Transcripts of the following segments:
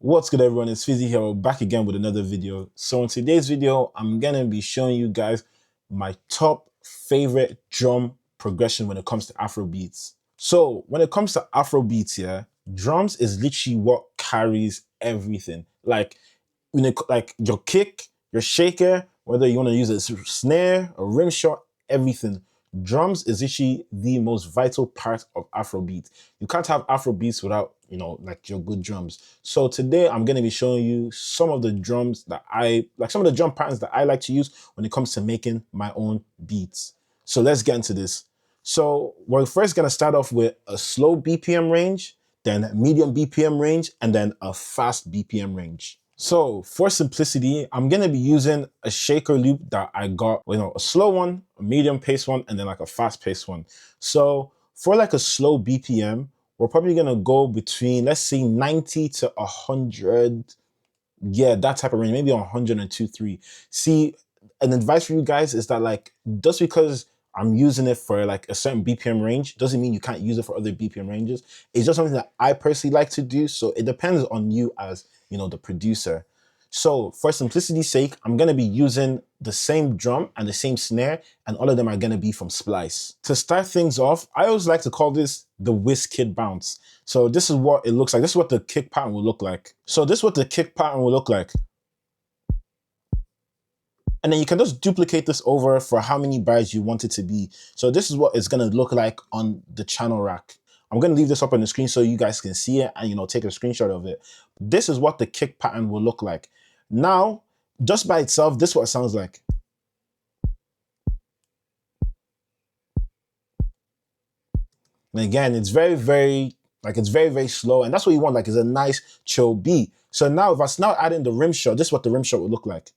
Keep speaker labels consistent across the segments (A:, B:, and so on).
A: What's good, everyone? It's Fizzy here, back again with another video. So in today's video, I'm gonna be showing you guys my top favorite drum progression when it comes to Afro beats. So when it comes to Afro beats, yeah, drums is literally what carries everything. Like like your kick, your shaker, whether you want to use a snare, a rim shot, everything. Drums is actually the most vital part of Afrobeat. You can't have Afrobeats without, like your good drums. So today I'm going to be showing you some of the drums that some of the drum patterns that I like to use when it comes to making my own beats. So let's get into this. So we're first going to start off with a slow BPM range, then medium BPM range, and then a fast BPM range. So for simplicity, I'm going to be using a shaker loop that I got, a slow one, a medium pace one, and then like a fast pace one. So for like a slow BPM, we're probably going to go between, let's say 90 to 100. Yeah, that type of range, maybe 102, 3. See, an advice for you guys is that like, just because I'm using it for like a certain BPM range doesn't mean you can't use it for other BPM ranges. It's just something that I personally like to do. So it depends on you as, the producer. So for simplicity's sake, I'm going to be using the same drum and the same snare, and all of them are going to be from Splice. To start things off, I always like to call this the Wizkid bounce. So this is what it looks like. This is what the kick pattern will look like. So this is what the kick pattern will look like. And then you can just duplicate this over for how many bars you want it to be. So this is what it's going to look like on the channel rack. I'm going to leave this up on the screen so you guys can see it and, take a screenshot of it. This is what the kick pattern will look like. Now, just by itself, this is what it sounds like. And again, it's very, very slow. And that's what you want, like, is a nice chill beat. So now if I now add in the rim shot, this is what the rim shot would look like.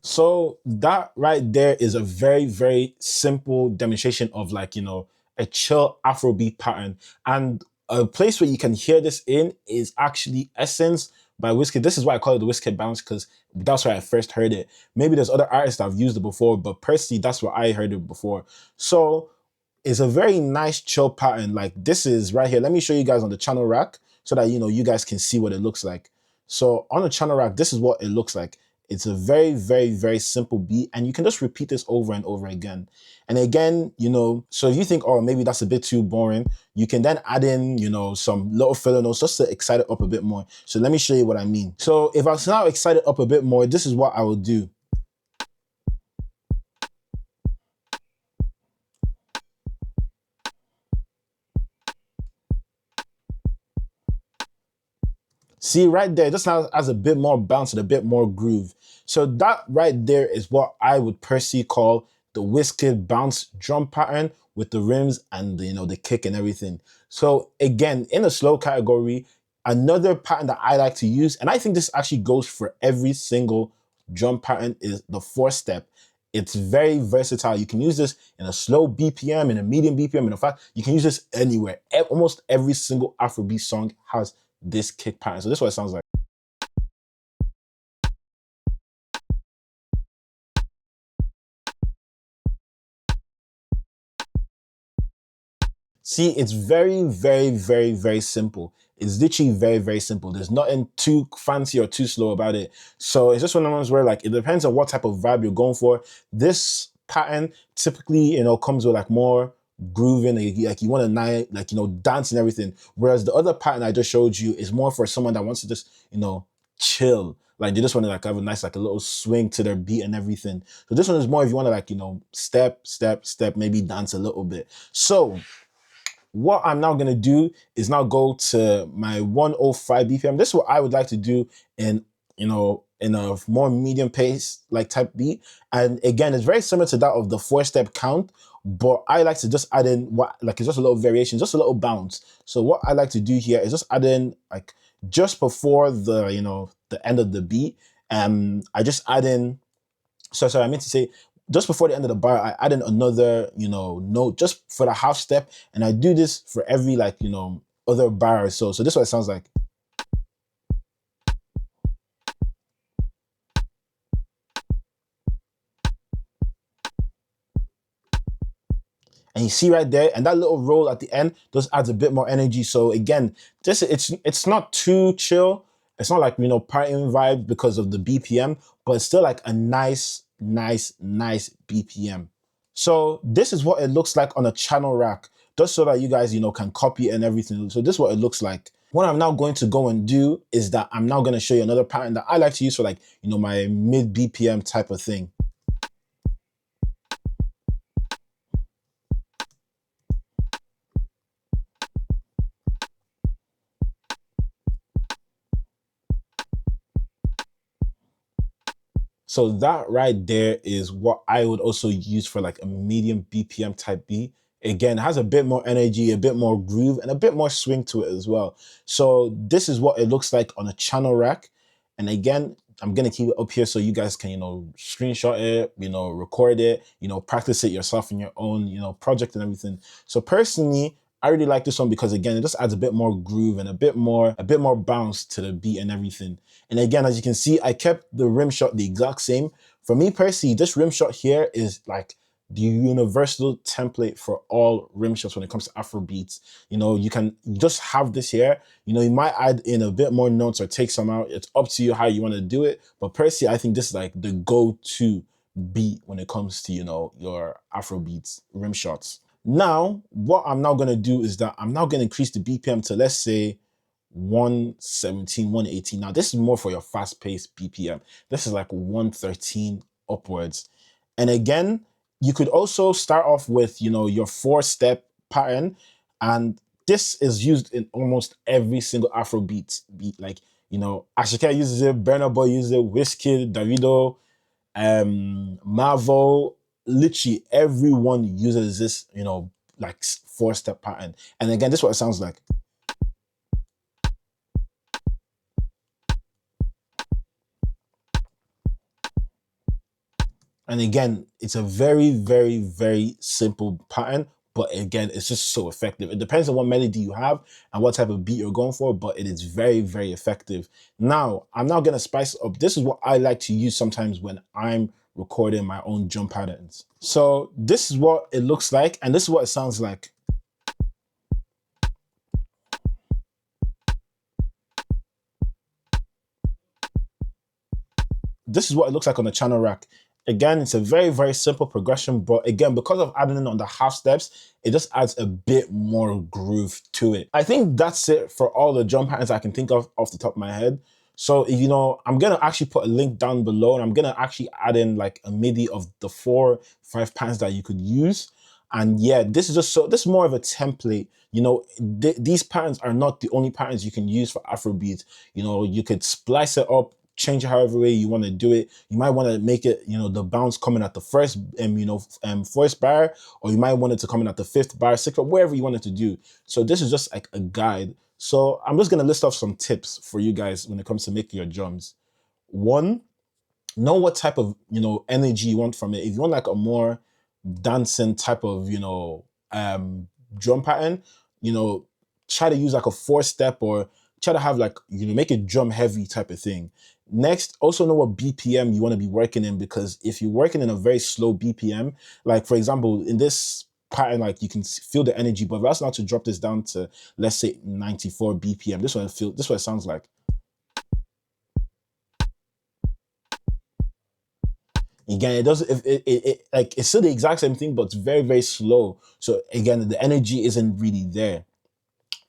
A: So that right there is a very, very simple demonstration of like, a chill Afrobeat pattern. And a place where you can hear this in is actually Essence by Wizkid. This is why I call it the Wizkid bounce, because that's where I first heard it. Maybe there's other artists that have used it before, but personally, that's where I heard it before. So it's a very nice chill pattern. Like this is right here. Let me show you guys on the channel rack so that, you guys can see what it looks like. So on the channel rack, this is what it looks like. It's a very, very, very simple beat, and you can just repeat this over and over again. And again, so if you think, oh, maybe that's a bit too boring, you can then add in, some little filler notes just to excite it up a bit more. So let me show you what I mean. So if I was now excited up a bit more, this is what I would do. See, right there, just now has a bit more bounce and a bit more groove. So that right there is what I would personally call the Wizkid bounce drum pattern with the rims and the kick and everything. So again, in the slow category, another pattern that I like to use, and I think this actually goes for every single drum pattern, is the 4-step. It's very versatile. You can use this in a slow BPM, in a medium BPM, in a fast. You can use this anywhere. Almost every single Afrobeat song has this kick pattern. So this is what it sounds like. See, it's very, very, very, very simple. It's literally very, very simple. There's nothing too fancy or too slow about it. So it's just one of those where like, it depends on what type of vibe you're going for. This pattern typically, comes with like more grooving, like you want to dance and everything. Whereas the other pattern I just showed you is more for someone that wants to just, chill. Like they just want to like have a nice, like a little swing to their beat and everything. So this one is more if you want to like, step, step, step, maybe dance a little bit. So what I'm now going to do is now go to my 105 BPM. This is what I would like to do in, in a more medium pace, like type beat. And again, it's very similar to that of the 4-step count, but I like to just add in it's just a little variation, just a little bounce. So what I like to do here is just add in like just before the, the end of the beat. And I just add in, sorry, I meant to say, just before the end of the bar, I add in another, note just for the half step. And I do this for every like, other bar or so. So this is what it sounds like. And you see right there, and that little roll at the end just adds a bit more energy. So again, just it's not too chill. It's not like, you know, partying vibe because of the BPM, but it's still like a nice BPM. So this is what it looks like on a channel rack, just so that you guys, you know, can copy it and everything. So this is what it looks like. What I'm now going to go and do is that I'm now going to show you another pattern that I like to use for, like, you know, my mid BPM type of thing. So that right there is what I would also use for like a medium BPM type beat. Again, it has a bit more energy, a bit more groove, and a bit more swing to it as well. So this is what it looks like on a channel rack. And again, I'm gonna keep it up here so you guys can, you know, screenshot it, you know, record it, you know, practice it yourself in your own, you know, project and everything. So personally, I really like this one because again, it just adds a bit more groove and a bit more bounce to the beat and everything. And again, as you can see, I kept the rim shot the exact same. For me personally, this rim shot here is like the universal template for all rim shots when it comes to Afro beats. You know, you can just have this here. You know, you might add in a bit more notes or take some out. It's up to you how you want to do it. But personally, I think this is like the go-to beat when it comes to, you know, your Afro beats, rim shots. Now, what I'm now going to do is that I'm now going to increase the BPM to, let's say, 117, 118. Now, this is more for your fast-paced BPM. This is like 113 upwards. And again, you could also start off with, you know, your 4-step pattern. And this is used in almost every single Afrobeat beat. Like, you know, Asake uses it, Burna Boy uses it, Wizkid, Davido, Marvel, literally everyone uses this, you know, like 4-step pattern. And again, this is what it sounds like. And again, it's a very simple pattern, but again, it's just so effective. It depends on what melody you have and what type of beat you're going for, but it is very effective. Now, I'm now gonna spice up. This is what I like to use sometimes when I'm recording my own drum patterns. So this is what it looks like, and this is what it sounds like. This is what it looks like on the channel rack. Again, it's a very simple progression, but again, because of adding in on the half steps, it just adds a bit more groove to it. I think that's it for all the drum patterns I can think of off the top of my head. So, you know, I'm gonna actually put a link down below, and I'm gonna actually add in like a MIDI of the 4-5 patterns that you could use. And yeah, this is more of a template. You know, these patterns are not the only patterns you can use for Afrobeat. You know, you could splice it up, change it however way you want to do it. You might want to make it, you know, the bounce coming at the first, first bar, or you might want it to come in at the 5th bar, 6th bar, wherever you want it to do. So this is just like a guide. So I'm just gonna list off some tips for you guys when it comes to making your drums. One, know what type of, you know, energy you want from it. If you want like a more dancing type of, you know, drum pattern, you know, try to use like a 4-step, or try to have like, you know, make it drum heavy type of thing. Next, also know what BPM you want to be working in, because if you're working in a very slow BPM, like for example, in this pattern, like you can feel the energy, but if I was now to drop this down to, let's say, 94 BPM, this is what it sounds like. Again, it doesn't. Like it's still the exact same thing, but it's very slow. So again, the energy isn't really there.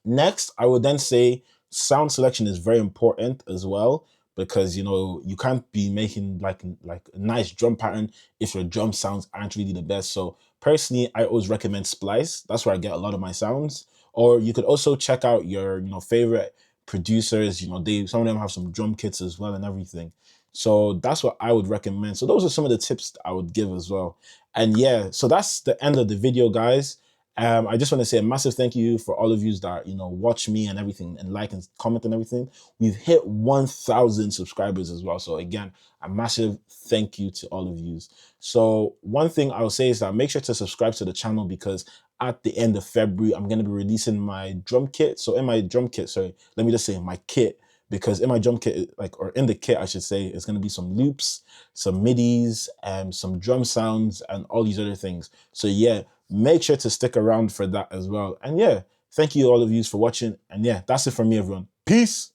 A: Next, I would then say sound selection is very important as well, because you know you can't be making like a nice drum pattern if your drum sounds aren't really the best. So personally, I always recommend Splice. That's where I get a lot of my sounds. Or you could also check out your, you know, favorite producers. You know, some of them have some drum kits as well and everything. So that's what I would recommend. So those are some of the tips I would give as well. And yeah, so that's the end of the video, guys. I just want to say a massive thank you for all of you that, you know, watch me and everything, and like and comment and everything. We've hit 1,000 subscribers as well. So again, a massive thank you to all of you. So one thing I'll say is that make sure to subscribe to the channel, because at the end of February, I'm going to be releasing my drum kit. So in my drum kit, sorry, let me just say my kit, because in my drum kit, like, or in the kit, I should say, it's going to be some loops, some midis, some drum sounds, and all these other things. So yeah, make sure to stick around for that as well. And yeah, thank you all of you for watching. And yeah, that's it from me, everyone. Peace.